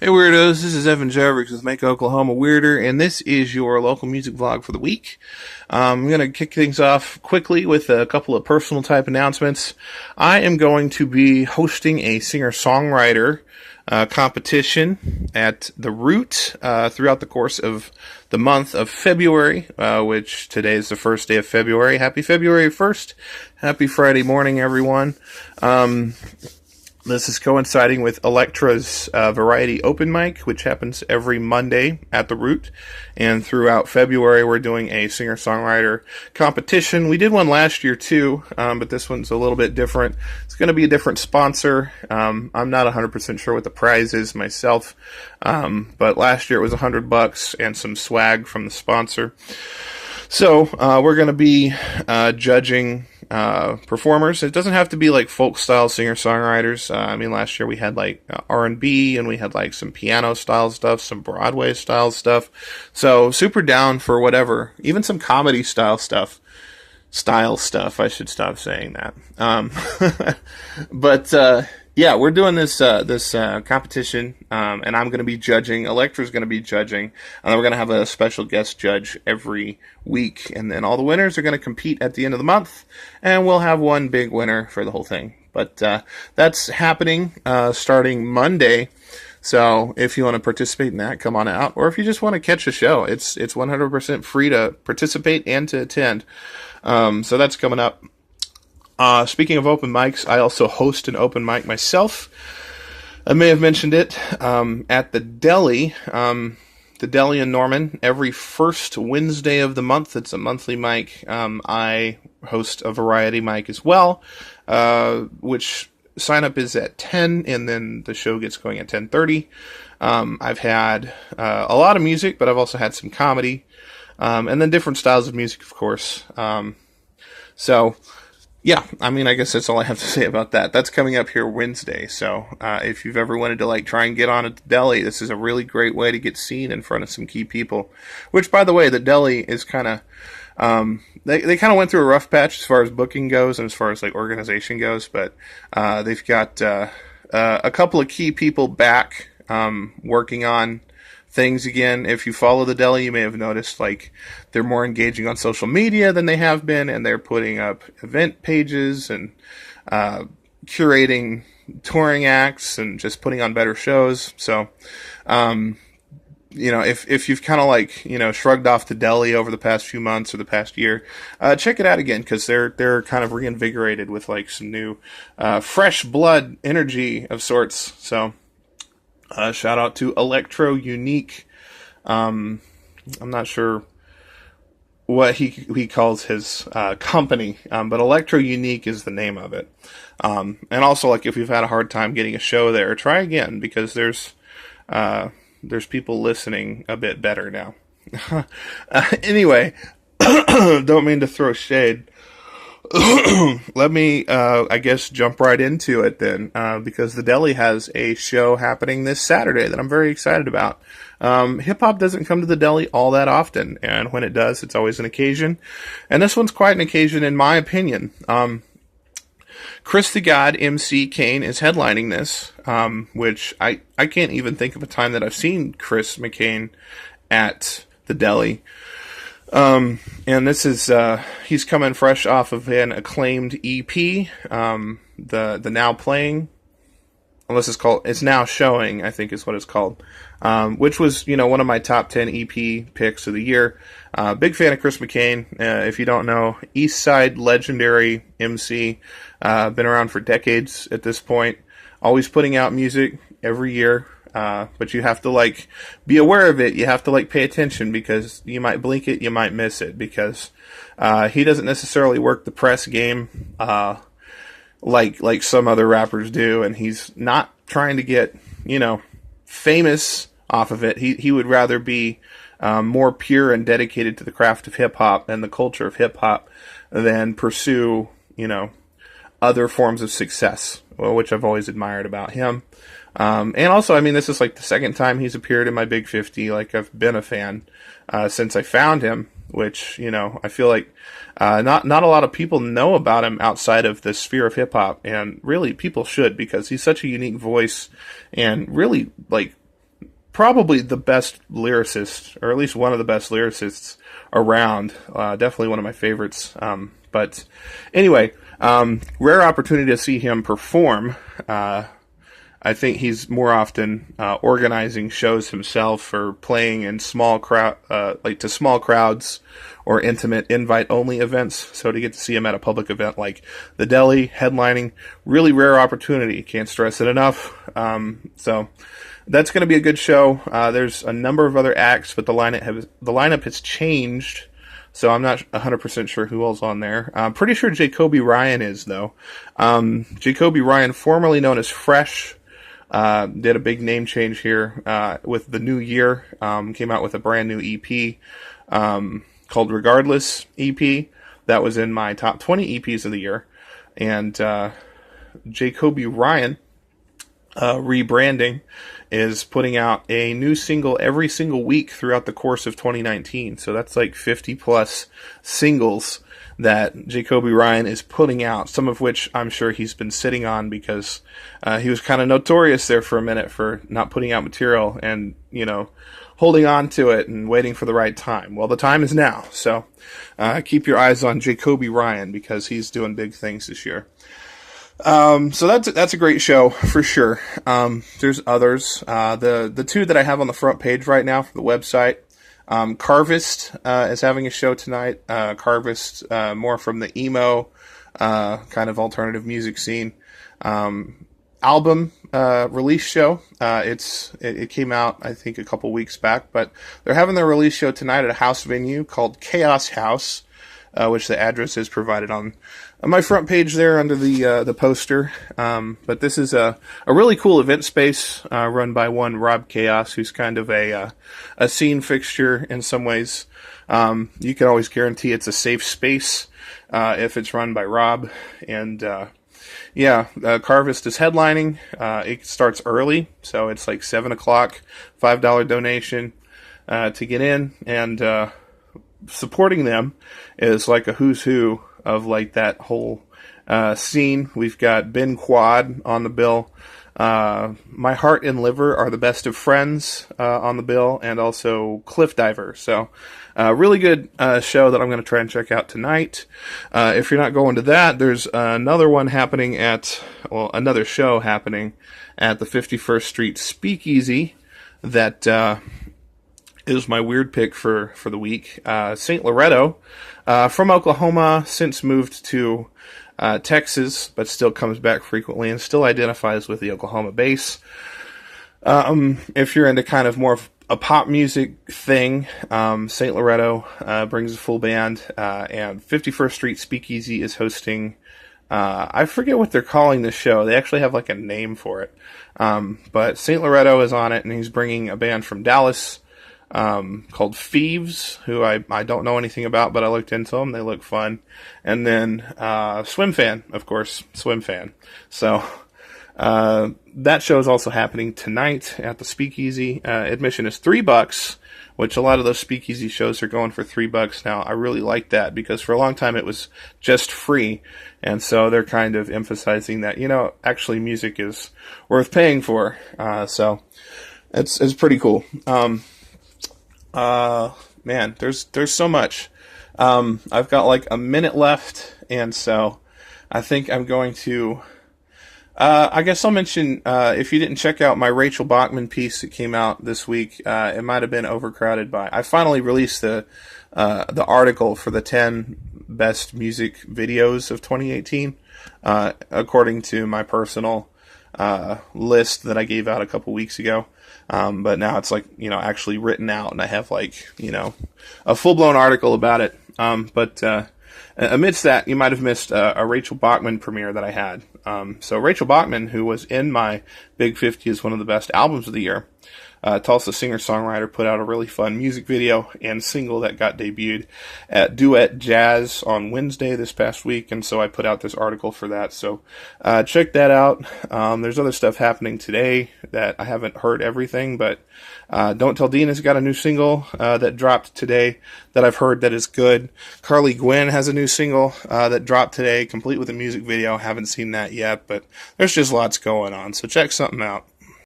Hey Weirdos, this is Evan Jervix with Make Oklahoma Weirder, and this is your local music vlog for the week. I'm going to kick things off quickly with a couple of personal type announcements. I am going to be hosting a singer-songwriter competition at The Root throughout the course of the month of February, which today is the first day of February. Happy February 1st. Happy Friday morning, everyone. This is coinciding with Electra's Variety Open Mic, which happens every Monday at The Root. And throughout February, we're doing a singer-songwriter competition. We did one last year, too, but this one's a little bit different. It's going to be a different sponsor. I'm not 100% sure what the prize is myself, but last year it was $100 and some swag from the sponsor. So we're going to be judging performers. It doesn't have to be like folk style singer-songwriters. I mean, last year we had like R&B and we had like some piano style stuff, some Broadway style stuff. So super down for whatever, even some comedy style stuff. I should stop saying that. But yeah, we're doing this competition, and I'm going to be judging. Electra's going to be judging, and then we're going to have a special guest judge every week, and then all the winners are going to compete at the end of the month, and we'll have one big winner for the whole thing. But that's happening starting Monday. So if you want to participate in that, come on out. Or if you just want to catch a show, it's 100% free to participate and to attend. So that's coming up. Speaking of open mics, I also host an open mic myself. I may have mentioned it at the Deli. The Deli in Norman, every first Wednesday of the month. It's a monthly mic. I host a variety mic as well, which sign up is at 10, and then the show gets going at 10:30. I've had a lot of music, but I've also had some comedy, and then different styles of music, of course. So, yeah, I mean, I guess that's all I have to say about that. That's coming up here Wednesday, so if you've ever wanted to like try and get on at the Deli, this is a really great way to get seen in front of some key people. Which, by the way, the Deli is kind of they kind of went through a rough patch as far as booking goes and as far as like organization goes, but they've got a couple of key people back working on things again. If you follow the Deli, you may have noticed like they're more engaging on social media than they have been, and they're putting up event pages and curating touring acts and just putting on better shows. So you know, if you've kind of like, you know, shrugged off the Deli over the past few months or the past year, check it out again, because they're kind of reinvigorated with like some new fresh blood energy of sorts. So shout out to Electro Unique. I'm not sure what he calls his company, but Electro Unique is the name of it. And also, like, if you've had a hard time getting a show there, try again, because there's people listening a bit better now. Anyway, don't mean to throw shade. Let me, I guess, jump right into it then, because the Deli has a show happening this Saturday that I'm very excited about. Hip-hop doesn't come to the Deli all that often, and when it does, it's always an occasion. And this one's quite an occasion, in my opinion. Chris the God, MC Kane, is headlining this, which I can't even think of a time that I've seen Chris McCain at the Deli. And this is, he's coming fresh off of an acclaimed EP, the Now Playing, unless it's Now Showing, I think is what it's called, which was, you know, one of my top 10 EP picks of the year. Big fan of Chris McCain. If you don't know, East Side legendary MC, been around for decades at this point, always putting out music every year. But you have to like be aware of it. You have to like pay attention, because you might blink it, you might miss it, because he doesn't necessarily work the press game like some other rappers do, and he's not trying to get, you know, famous off of it. He would rather be more pure and dedicated to the craft of hip hop and the culture of hip hop than pursue, you know, other forms of success, which I've always admired about him. And also, I mean, this is like the second time he's appeared in my Big 50. Like, I've been a fan since I found him, which, you know, I feel like not a lot of people know about him outside of the sphere of hip-hop, and really people should, because he's such a unique voice and really, like, probably the best lyricist, or at least one of the best lyricists around. Definitely one of my favorites. But anyway, rare opportunity to see him perform. I think he's more often organizing shows himself or playing in small to small crowds or intimate invite-only events. So to get to see him at a public event like the Deli, headlining, really rare opportunity. Can't stress it enough. So that's going to be a good show. There's a number of other acts, but the lineup has changed. So I'm not 100% sure who else on there. I'm pretty sure Jacoby Ryan is, though. Jacoby Ryan, formerly known as Fresh, did a big name change here with the new year. Came out with a brand new EP called Regardless EP. That was in my top 20 EPs of the year. And Jacoby Ryan, rebranding, is putting out a new single every single week throughout the course of 2019. So that's like 50 plus singles that Jacoby Ryan is putting out, some of which I'm sure he's been sitting on because he was kind of notorious there for a minute for not putting out material and, holding on to it and waiting for the right time. Well, the time is now. So keep your eyes on Jacoby Ryan because he's doing big things this year. So that's a great show for sure. There's others. The two that I have on the front page right now for the website, Carvest, is having a show tonight. Carvest, more from the emo, kind of alternative music scene. Album, release show. It came out, I think, a couple weeks back, but they're having their release show tonight at a house venue called Chaos House, which the address is provided on my front page there under the poster. But this is a really cool event space run by one Rob Chaos, who's kind of a scene fixture in some ways. You can always guarantee it's a safe space if it's run by Rob. And Carvest is headlining. It starts early, so it's like 7 o'clock, $5 donation to get in. And supporting them is like a who's who of like that whole scene. We've got Ben Quad on the bill. My Heart and Liver are the best of friends on the bill, and also Cliff Diver. So really good show that I'm going to try and check out tonight. If you're not going to that, there's another show happening at the 51st Street Speakeasy that is my weird pick for the week. St. Loretto, from Oklahoma, since moved to Texas, but still comes back frequently and still identifies with the Oklahoma base. If you're into kind of more of a pop music thing, St. Loretto brings a full band, and 51st Street Speakeasy is hosting, I forget what they're calling this show. They actually have like a name for it. But St. Loretto is on it, and he's bringing a band from Dallas called Thieves, who I don't know anything about, but I looked into them. They look fun. And then Swim Fan, of course, Swim Fan. So that show is also happening tonight at the Speakeasy. Admission is $3, which a lot of those Speakeasy shows are going for $3 now. I really like that because for a long time it was just free. And so they're kind of emphasizing that, actually music is worth paying for. So it's pretty cool. Man, there's so much. I've got like a minute left, and so I think I'm going to, I guess I'll mention, if you didn't check out my Rachel Bachman piece that came out this week, it might have been overcrowded I finally released the article for the 10 best music videos of 2018, according to my personal, list that I gave out a couple weeks ago. But now it's like, actually written out, and I have like, a full-blown article about it. But amidst that, you might have missed a Rachel Bachman premiere that I had. So Rachel Bachman, who was in my Big 50 as one of the best albums of the year, Tulsa singer-songwriter, put out a really fun music video and single that got debuted at Duet Jazz on Wednesday this past week, and so I put out this article for that. So check that out. There's other stuff happening today that I haven't heard everything, but Don't Tell Dean has got a new single that dropped today that I've heard that is good. Carly Gwynn has a new single that dropped today, complete with a music video. Haven't seen that yet, but there's just lots going on, so check something out.